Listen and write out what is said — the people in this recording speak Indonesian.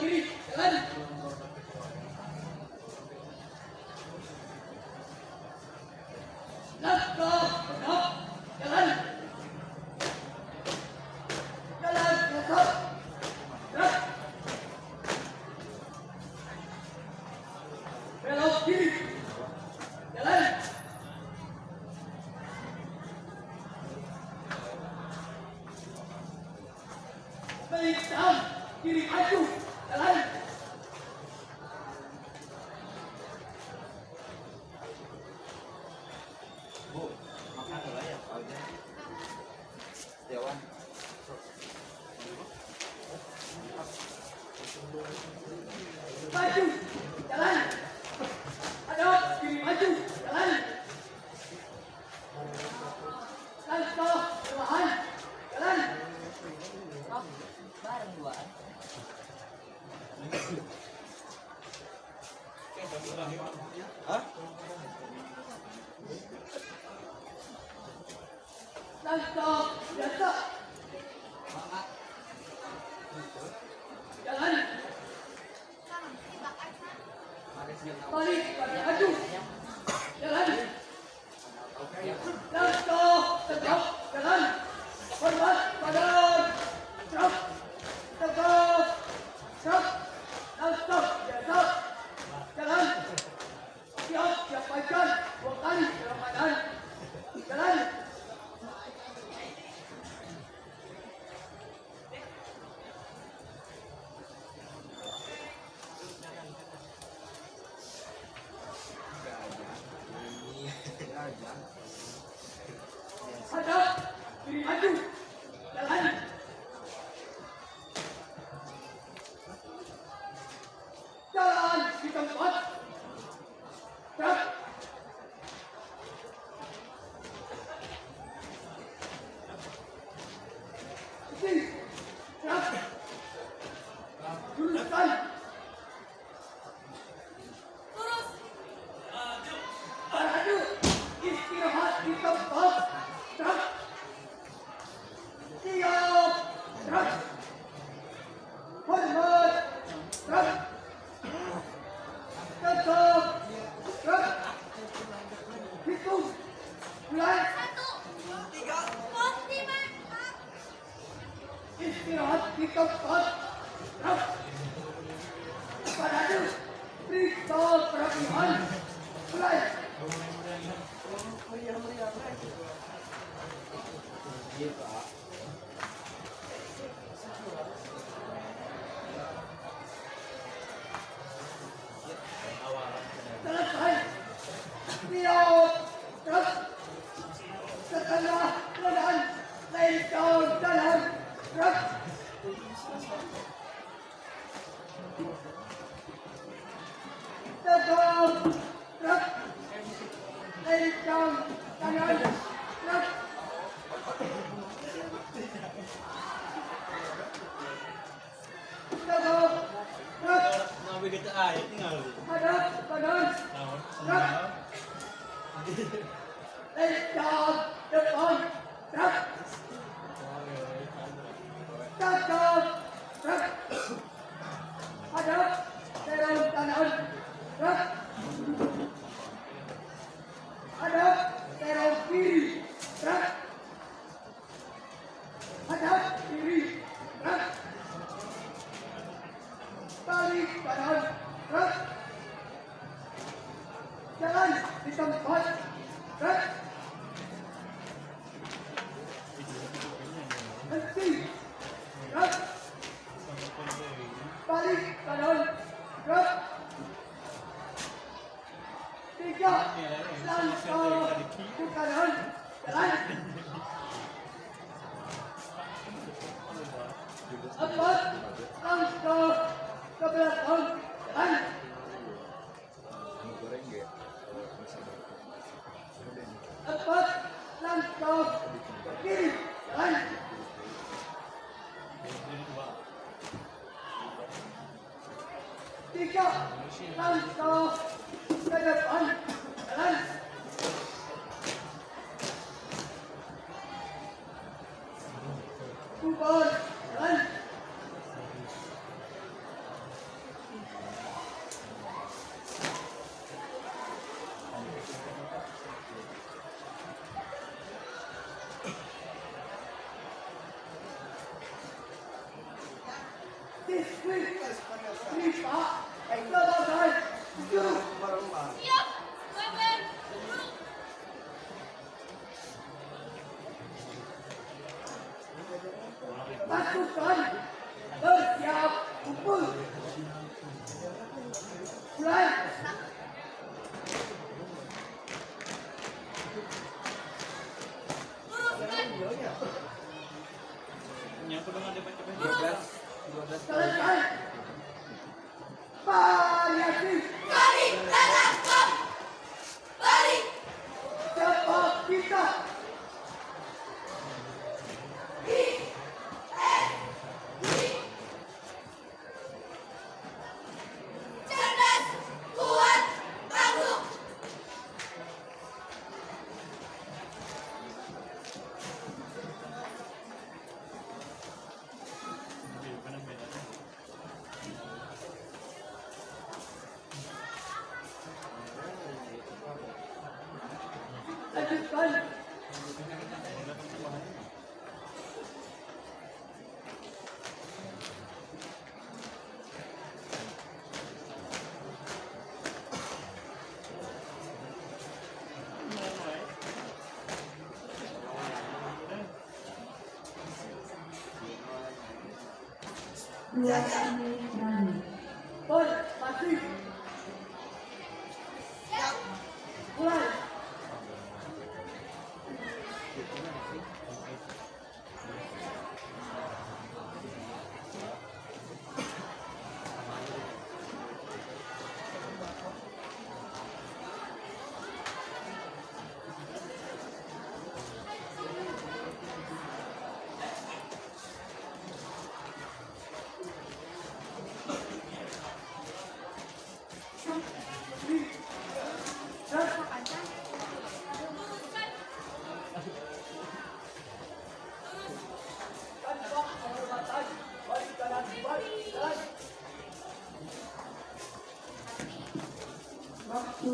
kiri, jalan. Langkah, gerak, jalan. Jalan, gerak, gerak. Belok kiri, jalan. Balik kanan, kiri maju, jalan. Bu, makan dulu ya, aja. Dewan. Maju, jalan. Hadap, kiri maju, jalan. Langkah, perlahan, jalan. Bareng duaan. Hah? Langkah, biasa, jalan. Balik, balik maju, jalan. Langkah, tegak, jalan. Hormat badan, gerak, tegak, gerak. Langkah, biasa, jalan. Siap, siap pajan, 2 kali dalam badan, jalan. Hadap, kiri maju, jalan. Jalan di tempat. Gerak. Isi, gerak. Luruskan. Paradu, istirahat di tempat. Gerak. Siap, gerak. Hormat, gerak. Tetap, gerak. Hitung, mulai. Istirahat di tempat. Gerak. Paradu, periksa kerapihan. Mulai. Selesai. Siap, gerak. Setelah keadaan lencong jalan, gerak. Tegak, gerak. Lencong jalan, gerak. Tegak, gerak. Nabi kita ayat tinggal. Hadap badan, gerak. Lencong depan, gerak. Tegak, gerak. Hadap serong kanan, gerak. Hadap serong kiri, gerak. Hadap kiri, gerak. Balik kanan, gerak. Jalan di tempat, gerak. Henti, gerak. Balik kanan, gerak. 3 langkah ke kanan, jalan. 4 langkah ke belakang, jalan. 4 langkah ke kiri, jalan. 3 langkah ke depan, jalan. 2 jalan. Ini Pak, labasan. Siap. Weber. Pasukan bersiap kumpul. Mulai. Luruskan. Nyatu dengan depan-depan. 12. Selesai. Variasi. Balik. Terangkap. Balik. Cepat kita. Cerdas. Kuat. Tangguh. Lanjutkan. Masih. Siap. Mulai. Luruskan. Tanpa penghormatan. Balik kanan, balik kanan. Waktu